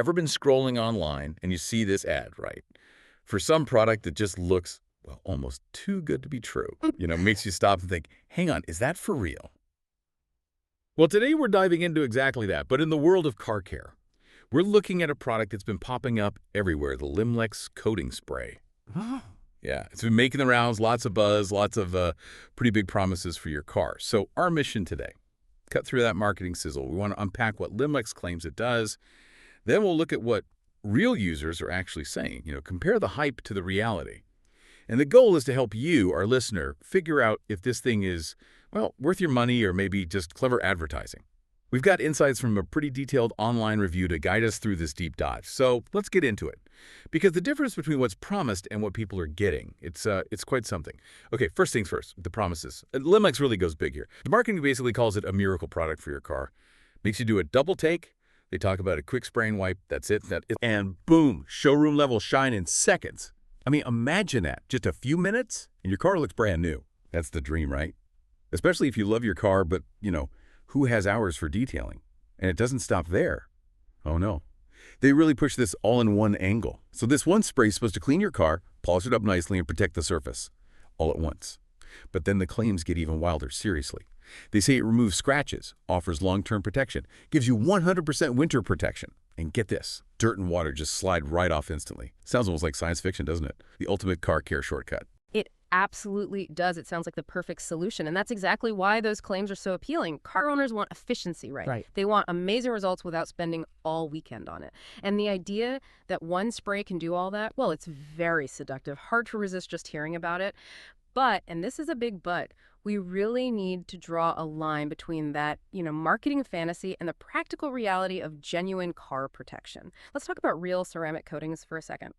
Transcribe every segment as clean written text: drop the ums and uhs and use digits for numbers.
Ever been scrolling online and you see this ad, right? For some product that just looks, well, almost too good to be true. Makes you stop and think, hang on, is that for real? Well, today we're diving into exactly that, but in the world of car care. We're looking at a product that's been popping up everywhere, the Limlex Coating Spray. Oh, Yeah, it's been making the rounds, lots of buzz, lots of pretty big promises for your car. So our mission today, cut through that marketing sizzle. We want to unpack what Limlex claims it does. Then we'll look at what real users are actually saying. Compare the hype to the reality. And the goal is to help you, our listener, figure out if this thing is, well, worth your money or maybe just clever advertising. We've got insights from a pretty detailed online review to guide us through this deep dive. So let's get into it. Because the difference between what's promised and what people are getting, it's quite something. Okay, first things first, the promises. Limlex really goes big here. The marketing basically calls it a miracle product for your car. Makes you do a double take. They talk about a quick spray and wipe. That's it. and boom, showroom level shine in seconds. I mean, imagine that. Just a few minutes and your car looks brand new. That's the dream, right? Especially if you love your car, but, who has hours for detailing? And it doesn't stop there. Oh, no. They really push this all in one angle. So this one spray is supposed to clean your car, polish it up nicely, and protect the surface. All at once. But then the claims get even wilder, seriously. They say it removes scratches, offers long-term protection, gives you 100% winter protection. And get this, dirt and water just slide right off instantly. Sounds almost like science fiction, doesn't it? The ultimate car care shortcut. It absolutely does. It sounds like the perfect solution. And that's exactly why those claims are so appealing. Car owners want efficiency, right? Right. They want amazing results without spending all weekend on it. And the idea that one spray can do all that, well, it's very seductive. Hard to resist just hearing about it. But, and this is a big but, we really need to draw a line between that, marketing fantasy and the practical reality of genuine car protection. Let's talk about real ceramic coatings for a second.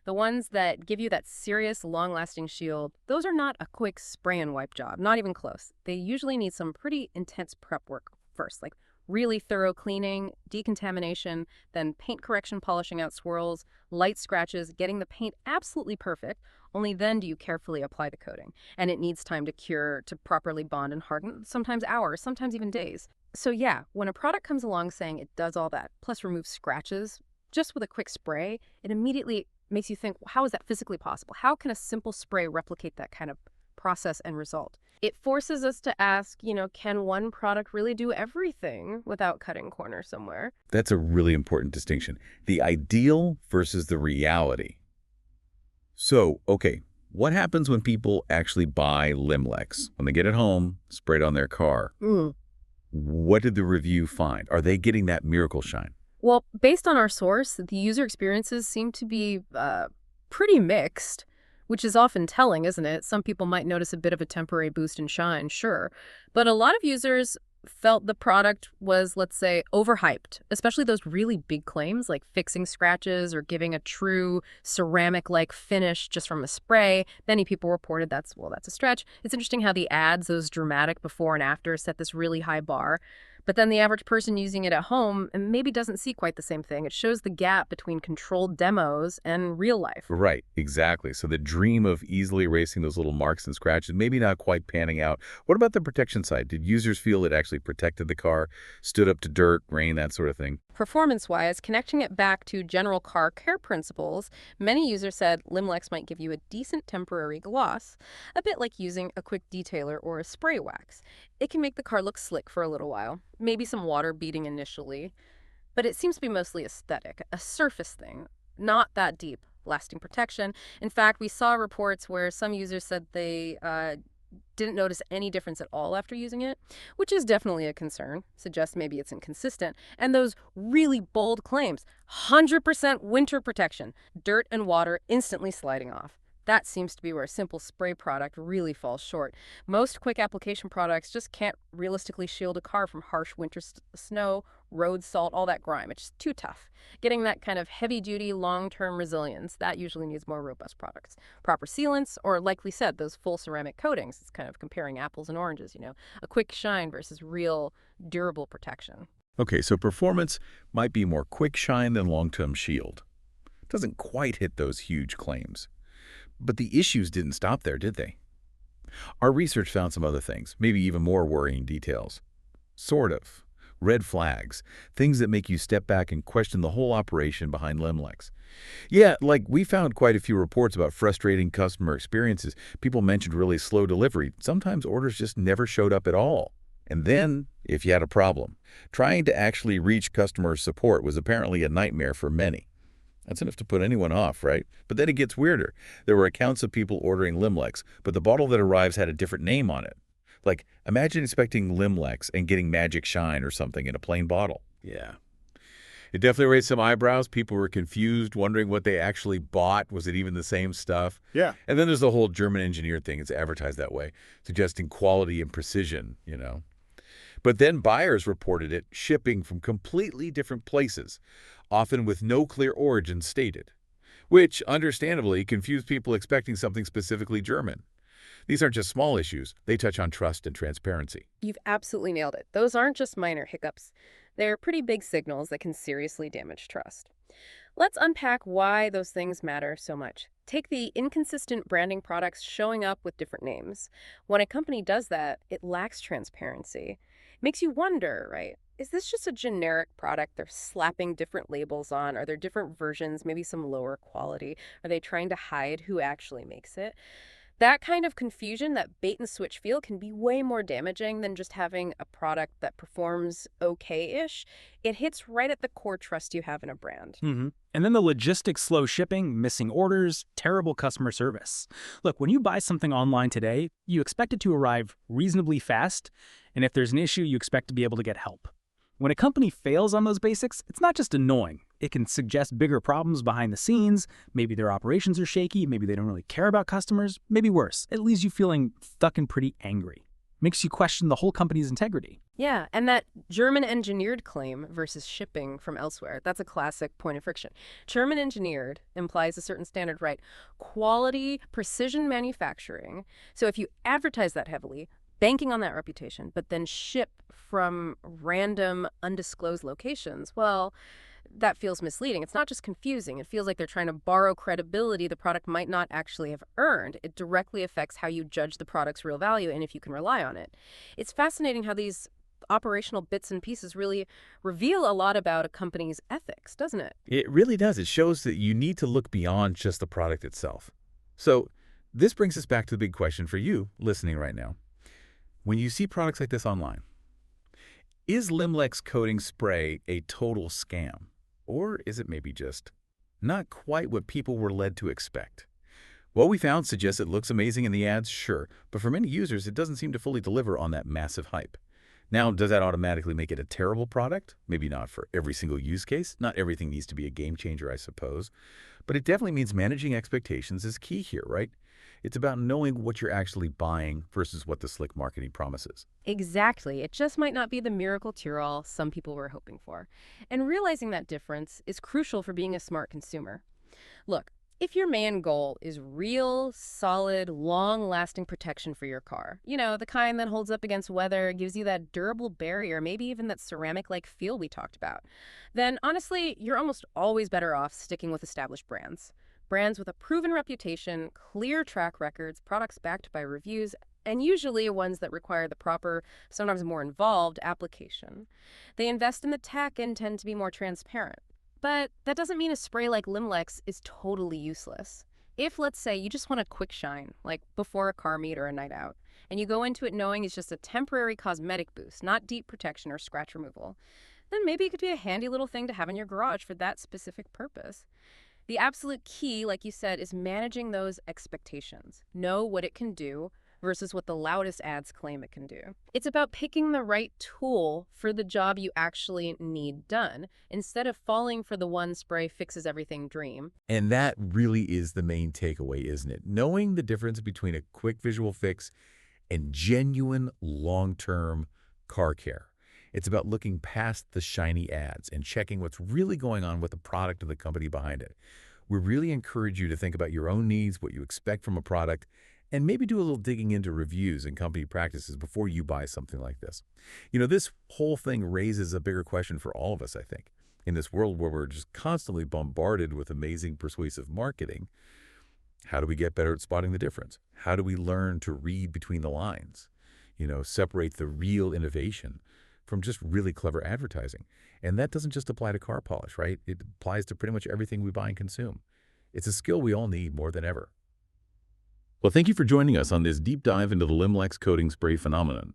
The ones that give you that serious, long-lasting shield, those are not a quick spray and wipe job, not even close. They usually need some pretty intense prep work first, like really thorough cleaning, decontamination, then paint correction, polishing out swirls, light scratches, getting the paint absolutely perfect. Only then do you carefully apply the coating. And it needs time to cure, to properly bond and harden, sometimes hours, sometimes even days. So yeah, when a product comes along saying it does all that, plus removes scratches, just with a quick spray, it immediately makes you think, well, how is that physically possible? How can a simple spray replicate that kind of process and result? It forces us to ask, can one product really do everything without cutting corners somewhere? That's a really important distinction. The ideal versus the reality. So, okay, what happens when people actually buy Limlex? When they get it home, spray it on their car. What did the review find? Are they getting that miracle shine? Well, based on our source, the user experiences seem to be pretty mixed, which is often telling, isn't it? Some people might notice a bit of a temporary boost in shine, sure. But a lot of users felt the product was, let's say, overhyped, especially those really big claims like fixing scratches or giving a true ceramic-like finish just from a spray. Many people reported that's a stretch. It's interesting how the ads, those dramatic before and after, set this really high bar. But then the average person using it at home maybe doesn't see quite the same thing. It shows the gap between controlled demos and real life. Right, exactly. So the dream of easily erasing those little marks and scratches, maybe not quite panning out. What about the protection side? Did users feel it actually protected the car, stood up to dirt, rain, that sort of thing? Performance-wise, connecting it back to general car care principles, many users said Limlex might give you a decent temporary gloss, a bit like using a quick detailer or a spray wax. It can make the car look slick for a little while, maybe some water beading initially, but it seems to be mostly aesthetic, a surface thing, not that deep lasting protection. In fact, we saw reports where some users said they didn't notice any difference at all after using it, which is definitely a concern. Suggests maybe it's inconsistent. And those really bold claims, 100% winter protection, dirt and water instantly sliding off. That seems to be where a simple spray product really falls short. Most quick application products just can't realistically shield a car from harsh winter snow, road salt, all that grime. It's just too tough. Getting that kind of heavy-duty, long-term resilience, that usually needs more robust products. Proper sealants, or like we said, those full ceramic coatings. It's kind of comparing apples and oranges, a quick shine versus real, durable protection. Okay, so performance might be more quick shine than long-term shield. Doesn't quite hit those huge claims. But the issues didn't stop there, did they? Our research found some other things, maybe even more worrying details. Sort of. Red flags, things that make you step back and question the whole operation behind Limlex. Yeah, like we found quite a few reports about frustrating customer experiences. People mentioned really slow delivery. Sometimes orders just never showed up at all. And then, if you had a problem, trying to actually reach customer support was apparently a nightmare for many. That's enough to put anyone off, right? But then it gets weirder. There were accounts of people ordering Limlex, but the bottle that arrives had a different name on it. Like, imagine expecting Limlex and getting Magic Shine or something in a plain bottle. Yeah. It definitely raised some eyebrows. People were confused, wondering what they actually bought. Was it even the same stuff? Yeah. And then there's the whole German engineered thing. It's advertised that way, suggesting quality and precision. But then buyers reported it shipping from completely different places, often with no clear origin stated, which understandably confused people expecting something specifically German. These aren't just small issues. They touch on trust and transparency. You've absolutely nailed it. Those aren't just minor hiccups. They're pretty big signals that can seriously damage trust. Let's unpack why those things matter so much. Take the inconsistent branding products showing up with different names. When a company does that, it lacks transparency. It makes you wonder, right? Is this just a generic product they're slapping different labels on? Are there different versions, maybe some lower quality? Are they trying to hide who actually makes it? That kind of confusion, that bait and switch feel, can be way more damaging than just having a product that performs okay-ish. It hits right at the core trust you have in a brand. And then the logistics, slow shipping, missing orders, terrible customer service. Look, when you buy something online today, you expect it to arrive reasonably fast, and if there's an issue, you expect to be able to get help. When a company fails on those basics, it's not just annoying. It can suggest bigger problems behind the scenes. Maybe their operations are shaky. Maybe they don't really care about customers. Maybe worse, it leaves you feeling stuck and pretty angry. Makes you question the whole company's integrity. Yeah, and that German-engineered claim versus shipping from elsewhere, that's a classic point of friction. German-engineered implies a certain standard, right? Quality, precision manufacturing. So if you advertise that heavily, banking on that reputation, but then ship from random, undisclosed locations, well, that feels misleading. It's not just confusing. It feels like they're trying to borrow credibility the product might not actually have earned. It directly affects how you judge the product's real value and if you can rely on it. It's fascinating how these operational bits and pieces really reveal a lot about a company's ethics, doesn't it? It really does. It shows that you need to look beyond just the product itself. So this brings us back to the big question for you listening right now. When you see products like this online, is Limlex Coating Spray a total scam? Or is it maybe just not quite what people were led to expect? What we found suggests it looks amazing in the ads, sure, but for many users, it doesn't seem to fully deliver on that massive hype. Now, does that automatically make it a terrible product? Maybe not for every single use case. Not everything needs to be a game changer, I suppose. But it definitely means managing expectations is key here, right? It's about knowing what you're actually buying versus what the slick marketing promises. Exactly. It just might not be the miracle cure-all some people were hoping for. And realizing that difference is crucial for being a smart consumer. Look, if your main goal is real, solid, long-lasting protection for your car, the kind that holds up against weather, gives you that durable barrier, maybe even that ceramic-like feel we talked about, then honestly, you're almost always better off sticking with established brands. Brands with a proven reputation, clear track records, products backed by reviews, and usually ones that require the proper, sometimes more involved, application. They invest in the tech and tend to be more transparent. But that doesn't mean a spray like Limlex is totally useless. If, let's say, you just want a quick shine, like before a car meet or a night out, and you go into it knowing it's just a temporary cosmetic boost, not deep protection or scratch removal, then maybe it could be a handy little thing to have in your garage for that specific purpose. The absolute key, like you said, is managing those expectations. Know what it can do versus what the loudest ads claim it can do. It's about picking the right tool for the job you actually need done, instead of falling for the one spray fixes everything dream. And that really is the main takeaway, isn't it? Knowing the difference between a quick visual fix and genuine long-term car care. It's about looking past the shiny ads and checking what's really going on with the product and the company behind it. We really encourage you to think about your own needs, what you expect from a product, and maybe do a little digging into reviews and company practices before you buy something like this. This whole thing raises a bigger question for all of us, I think. In this world where we're just constantly bombarded with amazing persuasive marketing, how do we get better at spotting the difference? How do we learn to read between the lines? Separate the real innovation from just really clever advertising. And that doesn't just apply to car polish, right? It applies to pretty much everything we buy and consume. It's a skill we all need more than ever. Well, thank you for joining us on this deep dive into the Limlex Coating Spray phenomenon.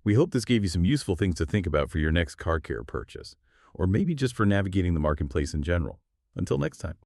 We hope this gave you some useful things to think about for your next car care purchase, or maybe just for navigating the marketplace in general. Until next time.